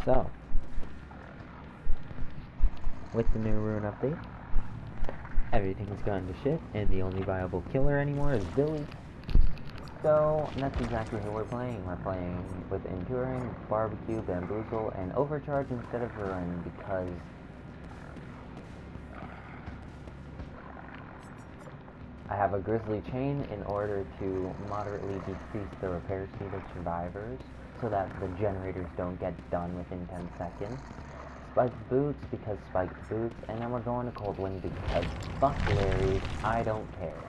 So, with the new rune update, everything's gone to shit, and the only viable killer anymore is Billy. So, that's exactly who we're playing. We're playing with Enduring, Barbecue, Bamboozle, and Overcharge instead of Ruin, because I have a Grizzly Chain in order to moderately decrease the repair speed of survivors, so that the generators don't get done within 10 seconds. Spiked Boots, because Spiked Boots, and then we're going to Cold Wind because fuck Larry, I don't care.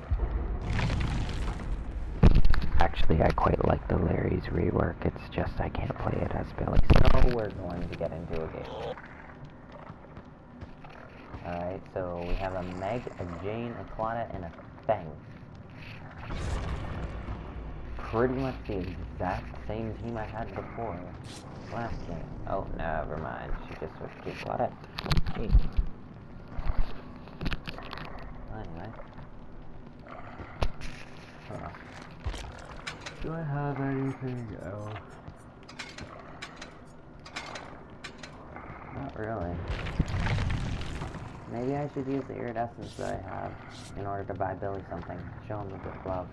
Actually, I quite like the Larry's rework, it's just I can't play it as Billy, so we're going to get into a game. Alright, so we have a Meg, a Jane, a Claudette, and a Fang. Pretty much the exact same team I had before. Last game. Oh, never mind. She just switched to Claudette. Hey. Anyway. Do I have anything else? Not really. Maybe I should use the iridescence that I have in order to buy Billy something. Show him a bit of love.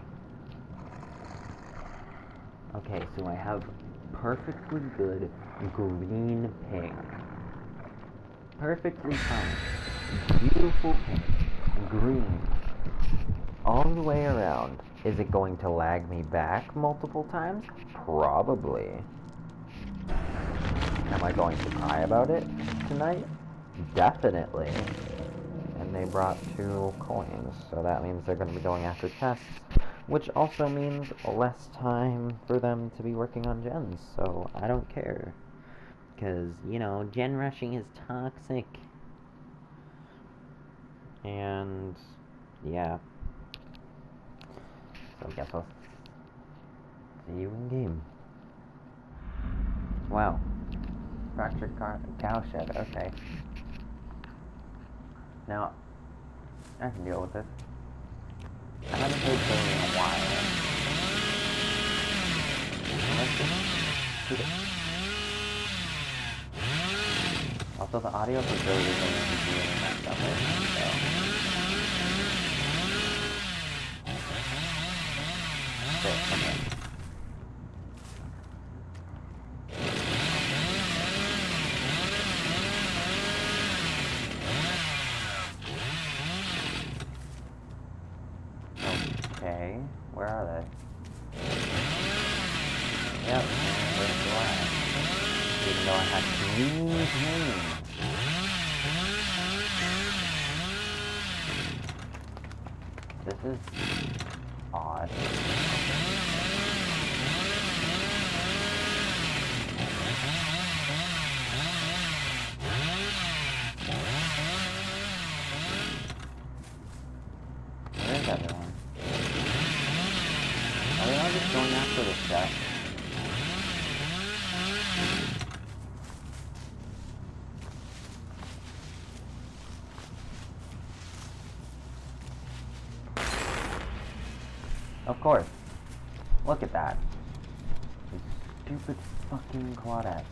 Okay, so I have perfectly good green pink. Perfectly fine. Beautiful pink. Green. All the way around. Is it going to lag me back multiple times? Probably. Am I going to cry about it tonight? Definitely. And they brought 2 coins, so that means they're going to be going after chests, which also means less time for them to be working on gens, so I don't care. Because, you know, gen rushing is toxic. And, yeah. So I guess I'll see you in game. Wow. Fractured cowshed, okay. Now, I can deal with this. I haven't played Billy in a while. Let's just shoot it. Also, the audio for Billy is going to be really messed up right now, so. Okay. Okay, where are they? Yep, where's the last? Even though I had 3 pains. This is odd. Where is everyone? Are they all just going after the chest? Of course. Look at that. You stupid fucking Claudette.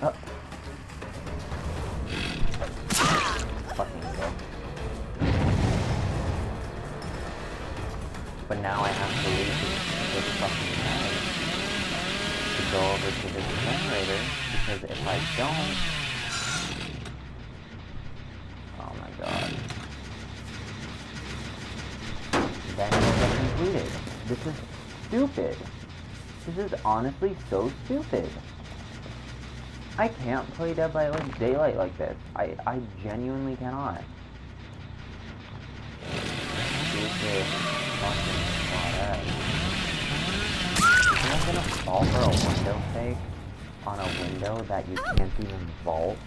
Oh. Fucking go. But now I have to leave this fucking bag to go over to the generator, because if I don't... Oh my god. Then it'll get completed. This is stupid. This is honestly so stupid. I can't play Dead by Daylight like this. I genuinely cannot. Stupid fucking Claudette. Am I gonna fall for a window fake on a window that you can't even vault?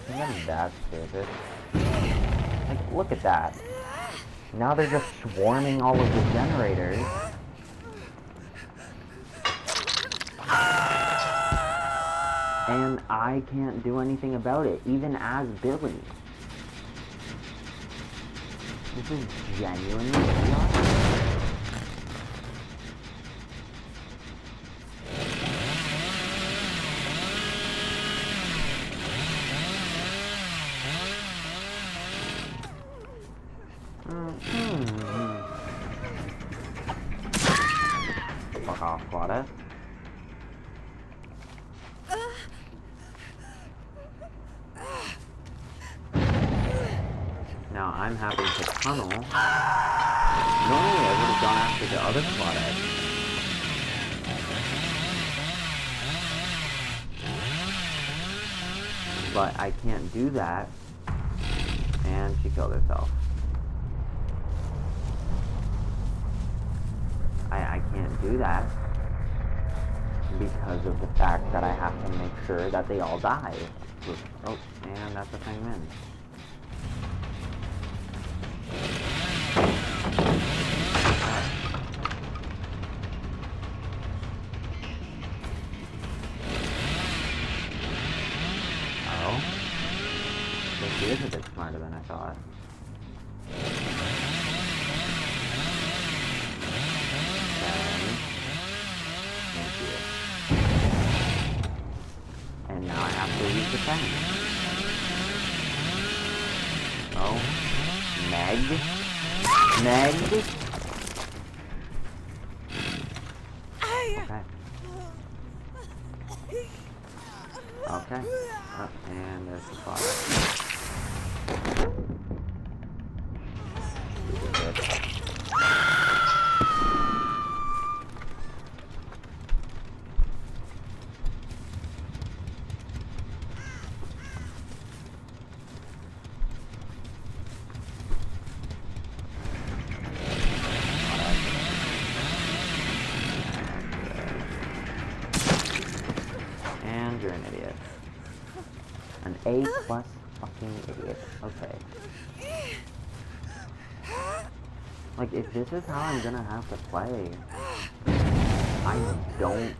think I'm that stupid. Like, look at that. Now they're just swarming all of the generators. And I can't do anything about it, even as Billy. This is genuinely chaotic. Fuck off, Claudia. Now I'm having to tunnel. Normally I would have gone after the other Claudia. But I can't do that. And she killed herself. I can't do that because of the fact that I have to make sure that they all die. Oh, and that's the thing wins. Oh? So she is a bit smarter than I thought. And now I have to use the thing. Oh. Meg? Meg? Okay. Okay. Oh, and there's the fire. And you're an idiot. An A+ fucking idiot. Okay. Like, if this is how I'm gonna have to play, I don't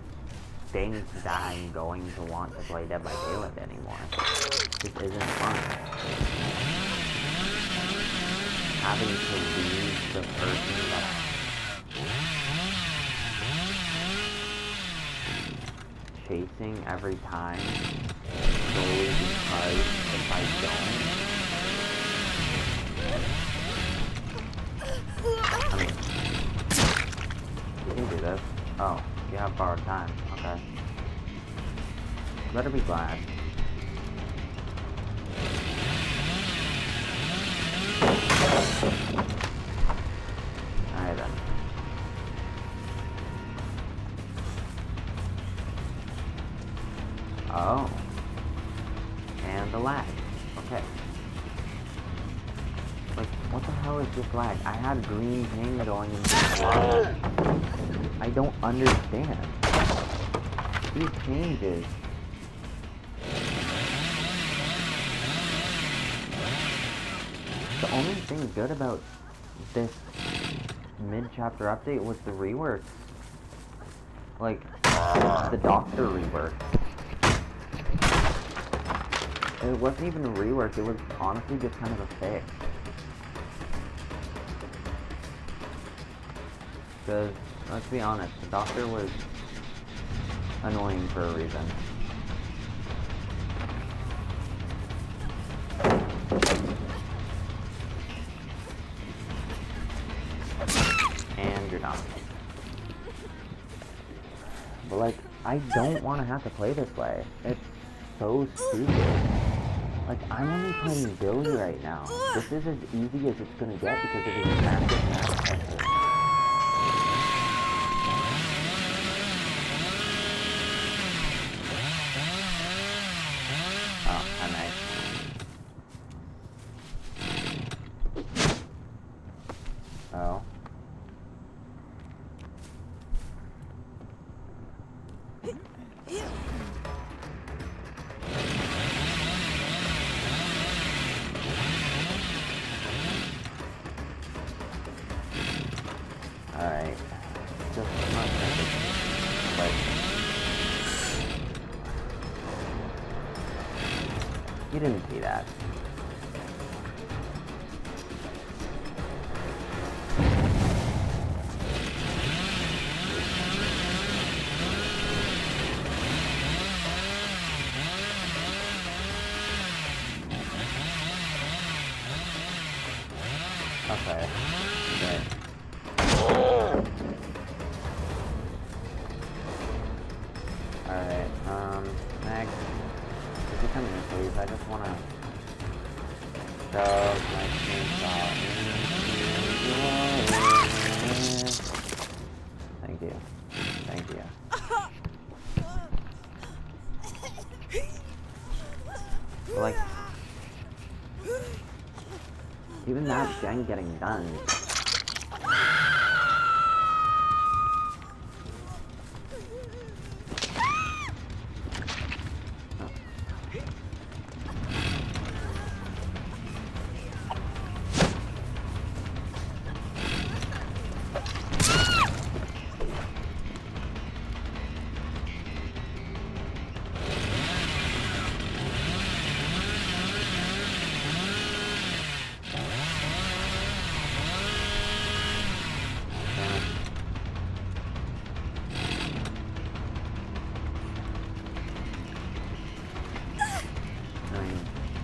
think that I'm going to want to play Dead by Daylight anymore. This isn't fun. Having to lose the person that chasing every time solely because if I don't, I mean, you can do this. Oh, you have borrowed time. Okay. Better be glad. Alright then. Oh. And the lag. Okay. Like, what the hell is this lag? I had green thing going into the lag. I don't understand. These changes. The only thing good about this mid-chapter update was the rework. Like, the doctor rework. It wasn't even a rework, it was honestly just kind of a fix. Because, let's be honest, the doctor was annoying for a reason. And you're done. But like, I don't want to have to play this way. It's so stupid. Like, I'm only playing Billy right now. This is as easy as it's gonna get because of his massive pressure. Oh, I might. Oh. You didn't see that. Okay. Okay. Alright, Meg, could you come here, please? I just wanna shove my chainsaw into your... Thank you. Thank you. Like, even that gen getting done.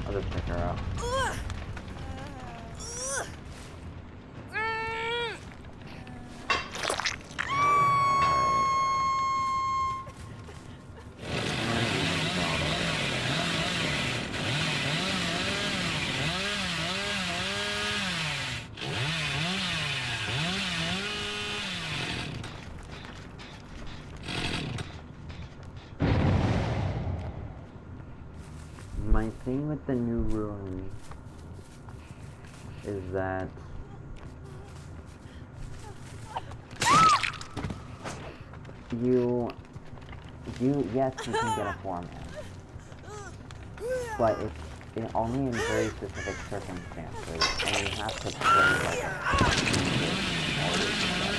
I'll just pick her up. My thing with the new ruin is that yes, you can get a format, but it's only in very specific circumstances, and you have to play like a in order to get it.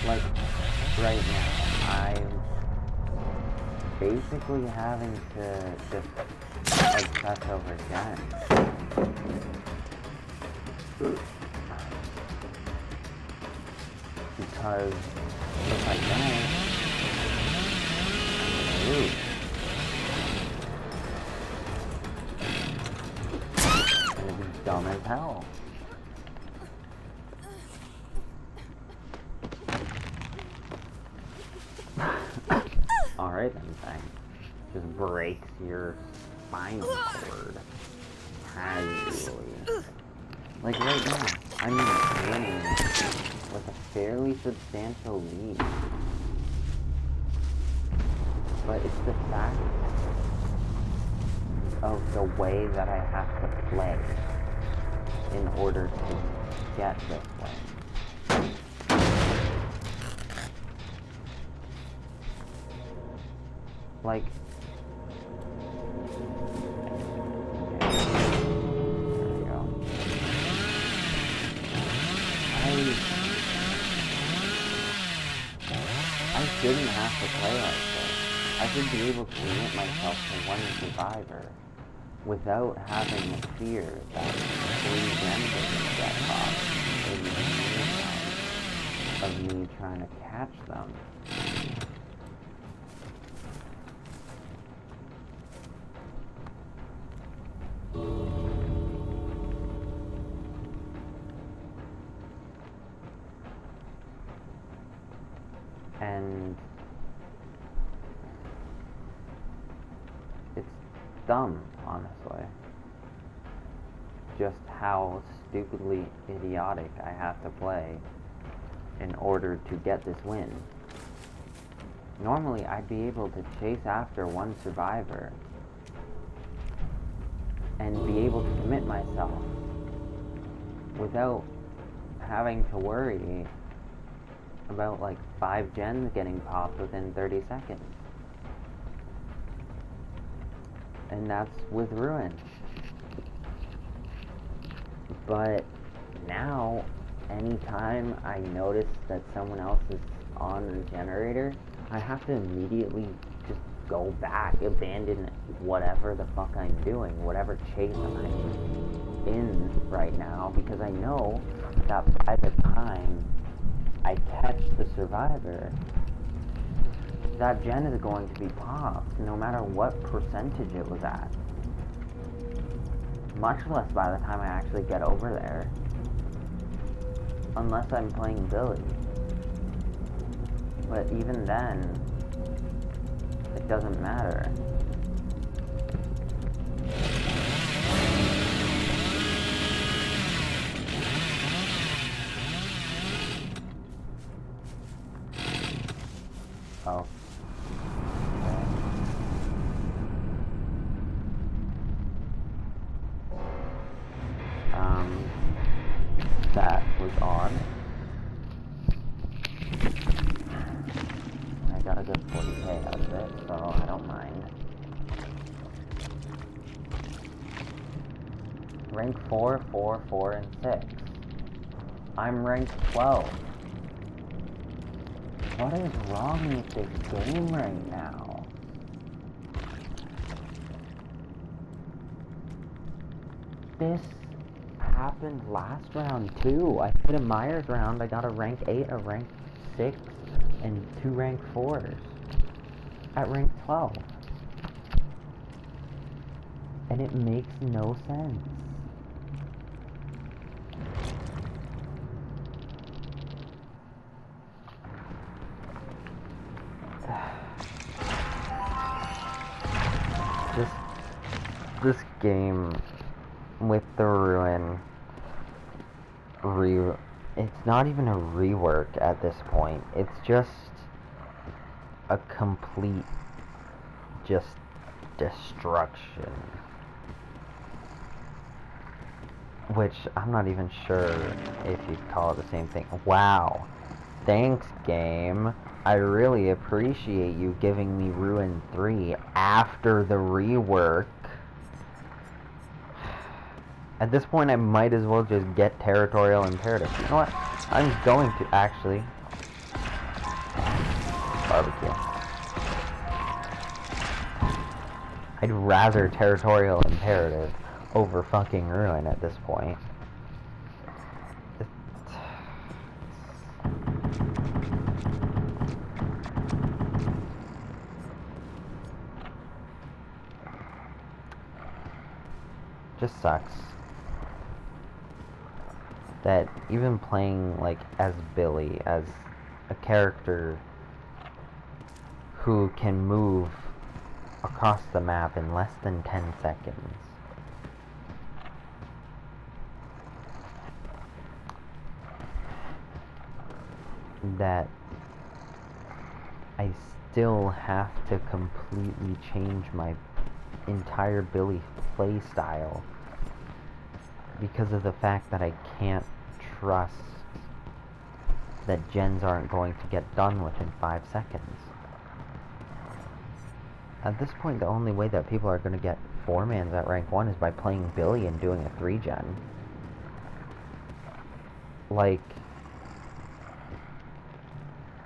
Like, right now, I'm basically having to just obsess over Jen. Because if I don't, I'm gonna lose. And it's dumb as hell. Alright then, thing. Just breaks your spinal cord. Casually. Like right now, I'm winning with a fairly substantial lead. But it's the fact of the way that I have to play in order to get this way. Like, I shouldn't have to play like this. I should be able to limit myself to one survivor without having the fear that 3 gens are going to get caught in the meantime of me trying to catch them. And it's dumb, honestly. Just how stupidly idiotic I have to play in order to get this win. Normally, I'd be able to chase after one survivor and be able to commit myself without having to worry about like 5 gens getting popped within 30 seconds. And that's with Ruin. But now anytime I notice that someone else is on the generator, I have to immediately just go back, abandon whatever the fuck I'm doing, whatever chase I'm in right now, because I know that by the time I catch the survivor, that gen is going to be popped, no matter what percentage it was at. Much less by the time I actually get over there. Unless I'm playing Billy. But even then, it doesn't matter. Oh. That was on. I got a good 40k out of it, so I don't mind. Rank 4, 4, 4, and 6. I'm rank 12. What is wrong with this game right now? This happened last round too. I hit a Myers round, I got a rank 8, a rank 6, and 2 rank 4s at rank 12. And it makes no sense. This game with the Ruin it's not even a rework at this point. It's just a complete destruction. Which I'm not even sure if you'd call it the same thing. Wow. Thanks, game. I really appreciate you giving me Ruin 3 after the rework. At this point, I might as well just get Territorial Imperative. You know what? I'm going to actually barbecue. I'd rather Territorial Imperative over fucking Ruin at this point. Just sucks that even playing like as Billy, as a character who can move across the map in less than 10 seconds, that I still have to completely change my entire Billy playstyle because of the fact that I can't trust that gens aren't going to get done within 5 seconds. At this point, the only way that people are going to get 4-mans at rank 1 is by playing Billy and doing a 3-gen. Like,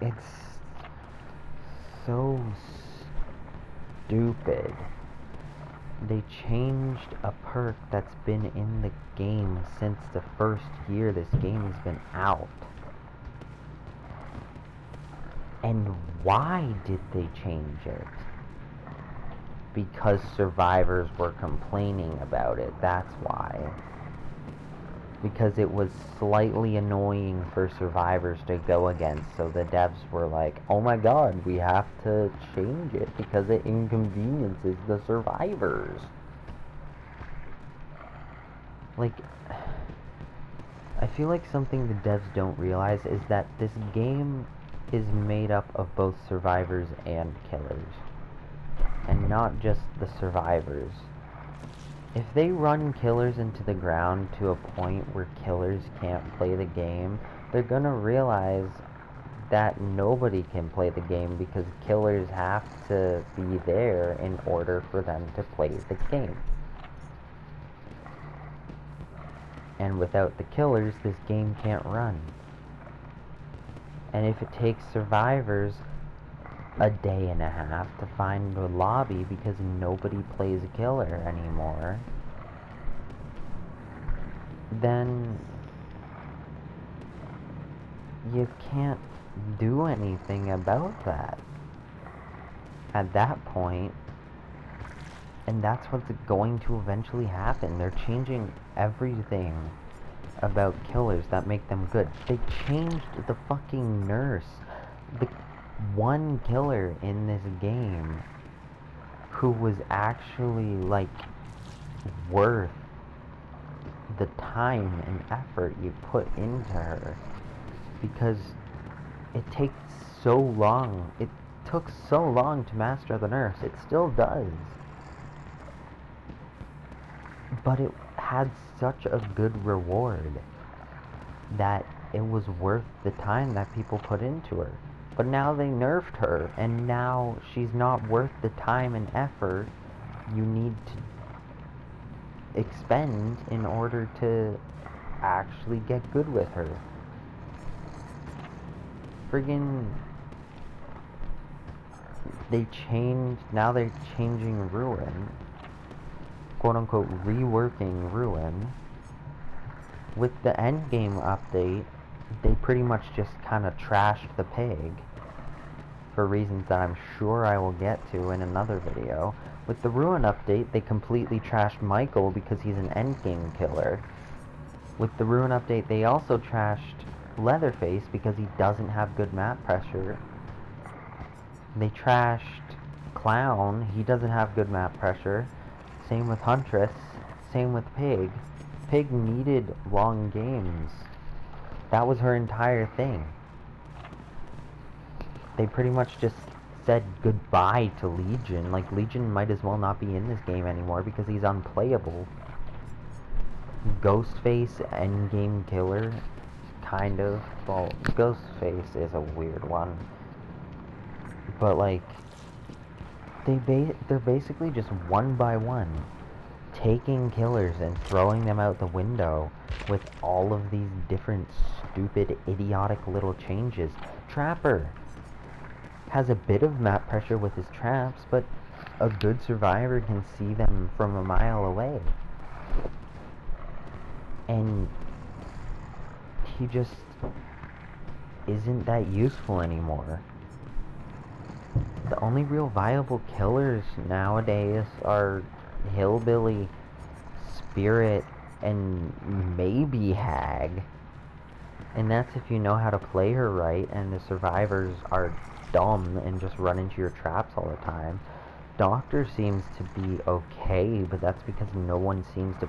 it's so stupid. They changed a perk that's been in the game since the first year this game has been out. And why did they change it? Because survivors were complaining about it, that's why. Because it was slightly annoying for survivors to go against, so the devs were like, oh my god, we have to change it because it inconveniences the survivors. Like, I feel like something the devs don't realize is that this game is made up of both survivors and killers. And not just the survivors. If they run killers into the ground to a point where killers can't play the game, they're gonna realize that nobody can play the game because killers have to be there in order for them to play the game. And without the killers, this game can't run. And if it takes survivors a day and a half to find a lobby because nobody plays a killer anymore, then you can't do anything about that at that point. And that's what's going to eventually happen. They're changing everything about killers that make them good. They changed the fucking nurse. The one killer in this game who was actually, like, worth the time and effort you put into her. Because it takes so long. It took so long to master the nurse. It still does. But it had such a good reward that it was worth the time that people put into her. But now they nerfed her, and now she's not worth the time and effort you need to expend in order to actually get good with her. Friggin' now they're changing Ruin, quote-unquote reworking Ruin. With the endgame update, they pretty much just kind of trashed the pig, for reasons that I'm sure I will get to in another video. With the Ruin update, they completely trashed Michael because he's an endgame killer. With the Ruin update, they also trashed Leatherface because he doesn't have good map pressure. They trashed Clown, he doesn't have good map pressure. Same with Huntress, same with Pig. Pig needed long games. That was her entire thing. They pretty much just said goodbye to Legion. Like, Legion might as well not be in this game anymore because he's unplayable. Ghostface, endgame killer, kind of. Well, Ghostface is a weird one. But, like, they're basically just one by one taking killers and throwing them out the window with all of these different stupid, idiotic little changes. Trapper has a bit of map pressure with his traps, but a good survivor can see them from a mile away. And he just isn't that useful anymore. The only real viable killers nowadays are Hillbilly, Spirit, and maybe Hag. And that's if you know how to play her right and the survivors are dumb and just run into your traps all the time. Doctor seems to be okay, but that's because no one seems to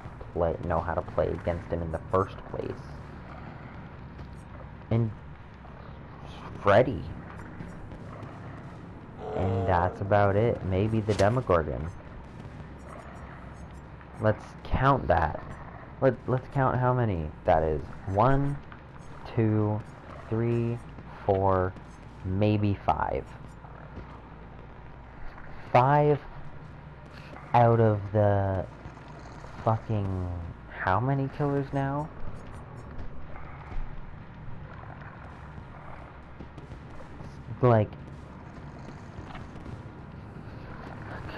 know how to play against him in the first place. And Freddy. And that's about it. Maybe the Demogorgon. Let's count that. Let's count how many that is. 1, 2, 3, 4, maybe 5. 5 out of the fucking... how many killers now? Like...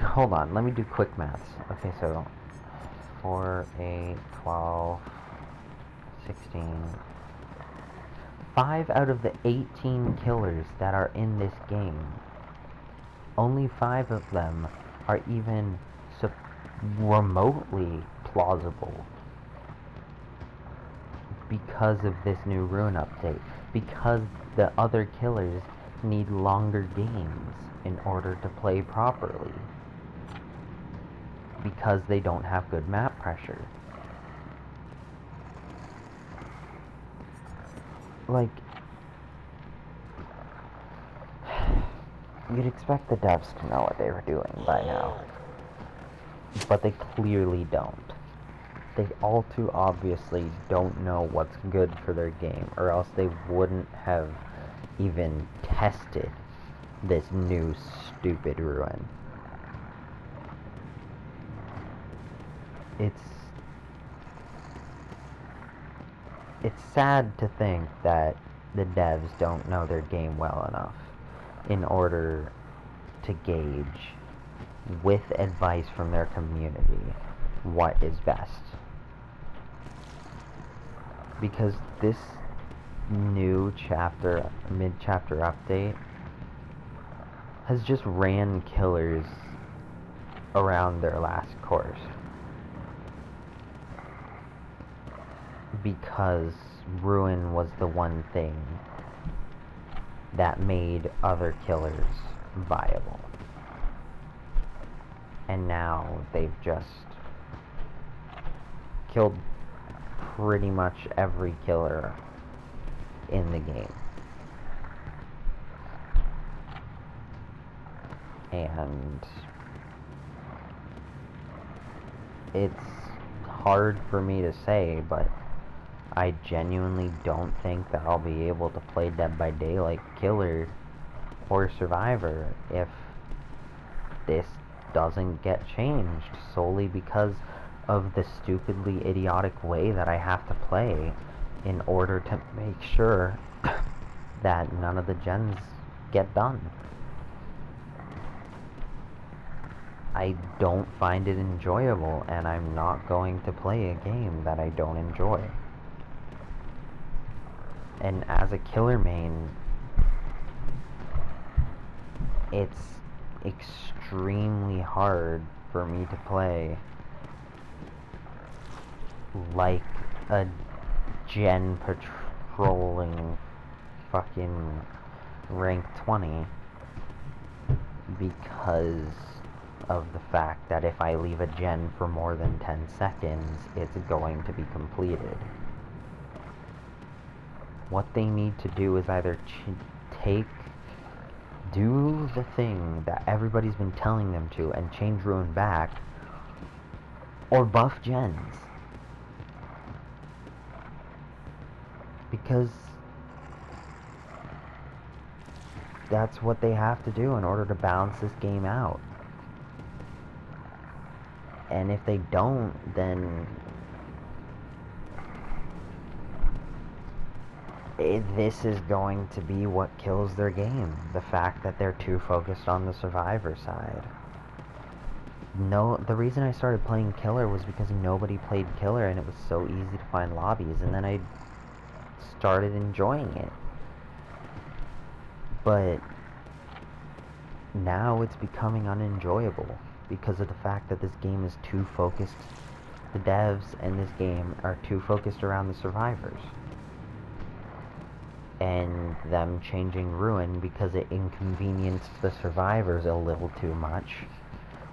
hold on, let me do quick maths. Okay, so... 4, 8, 12, 16... 5 out of the 18 killers that are in this game, only 5 of them are even remotely plausible because of this new Ruin update. Because the other killers need longer games in order to play properly. Because they don't have good map pressure. Like, you'd expect the devs to know what they were doing by now. But they clearly don't. They all too obviously don't know what's good for their game, or else they wouldn't have even tested this new stupid Ruin. it's sad to think that the devs don't know their game well enough in order to gauge, with advice from their community, what is best. Because this new chapter, mid-chapter update, has just ran killers around their last course. Because Ruin was the one thing that made other killers viable. And now they've just killed pretty much every killer in the game. And it's hard for me to say, but I genuinely don't think that I'll be able to play Dead by Daylight Killer or Survivor if this doesn't get changed, solely because of the stupidly idiotic way that I have to play in order to make sure that none of the gens get done. I don't find it enjoyable, and I'm not going to play a game that I don't enjoy. And as a killer main, it's extremely hard for me to play like a gen patrolling fucking rank 20, because of the fact that if I leave a gen for more than 10 seconds, it's going to be completed. What they need to do is either do the thing that everybody's been telling them to and change Ruin back, or buff gens. Because that's what they have to do in order to balance this game out. And if they don't, then this is going to be what kills their game. The fact that they're too focused on the Survivor side. No, the reason I started playing Killer was because nobody played Killer and it was so easy to find lobbies, and then I started enjoying it. But now it's becoming unenjoyable because of the fact that this game is too focused. The devs in this game are too focused around the survivors. And them changing Ruin because it inconvenienced the survivors a little too much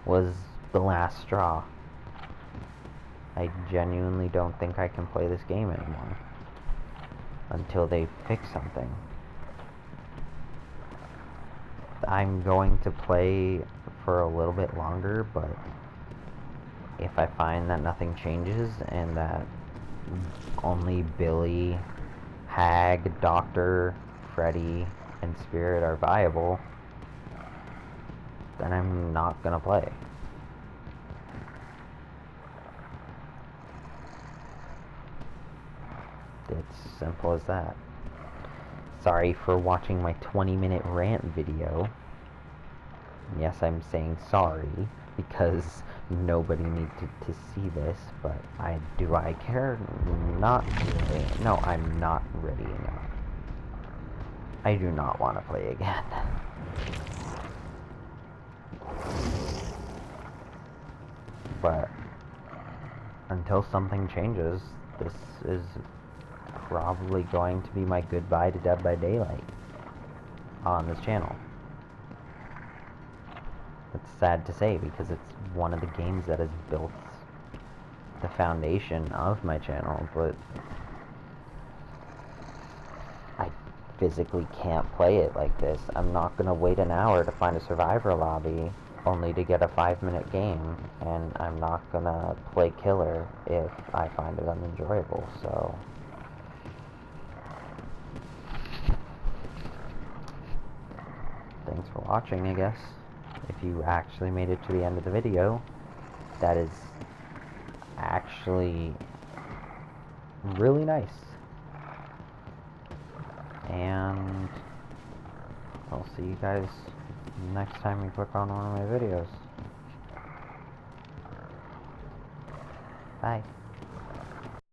was the last straw. I genuinely don't think I can play this game anymore until they fix something. I'm going to play for a little bit longer, but if I find that nothing changes and that only Billy, Hag, Doctor, Freddy, and Spirit are viable, then I'm not gonna play. It's simple as that. Sorry for watching my 20-minute rant video. Yes, I'm saying sorry because nobody needed to see this, but do I care? Not really. No, I'm not ready enough. I do not want to play again. But until something changes, this is probably going to be my goodbye to Dead by Daylight on this channel. It's sad to say because it's one of the games that has built the foundation of my channel, but I physically can't play it like this. I'm not gonna wait an hour to find a survivor lobby only to get a 5-minute game, and I'm not gonna play Killer if I find it unenjoyable, so thanks for watching, I guess. If you actually made it to the end of the video, that is actually really nice. I'll see you guys next time you click on one of my videos. Bye.